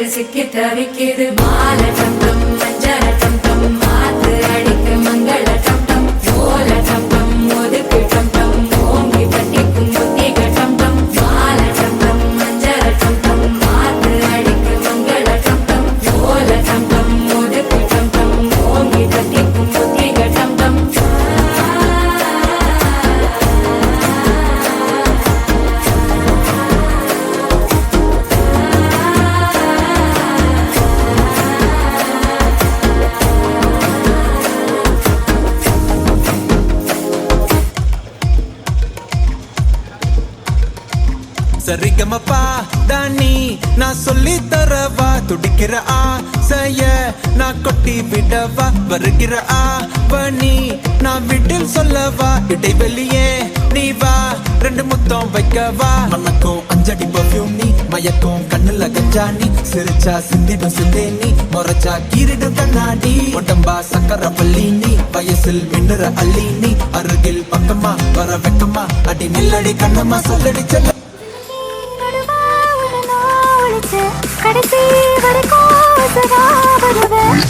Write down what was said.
சிக்கி தவிக்குது மால டம் டம் மஞ்சள டம் டம் மாத்து அடிக்கு மங்கள டம் டம் ஓல டம் டம் ஒதுக்கு டம் டம் ஓங்கி பட்டிக்கும் முத்திக டம் டம் மால டம் டம் மஞ்சள டம் டம் மாத்து அடிக்கு மங்கள டம் டம் ஓல டம் டம் ஒதுக்கு டம் டம் ஓங்கி பட்டிக்கும் முத்திக டம் டம் சரிகமப்பா தானி நான் சொல்லி தரவா துடிக்கிற ஆசைய நான் கொட்டி விடவா வருகிற ஆவணி நான் வீட்டில் சொல்லவா இடைவெளியே நீ வா ரெண்டு முத்தம் வைக்கவா மனக்கும் அஞ்சடி பர்ஃபியூம் நீ மயக்கும் கண்ணுல கஞ்சாணி சிரிச்சா சிந்திடும் சிந்தேனி முறைச்சா கீரிடும் கண்ணாடி உடம்பா சக்கர பள்ளி நீ வயசில் மின்னுற அள்ளி நீ அருகில் பக்கமா வர வெக்கமா அடி நில்லடி கண்ணம்மா சொல்லடி செல்ல கடைசி வரைக்கும் வருவேன்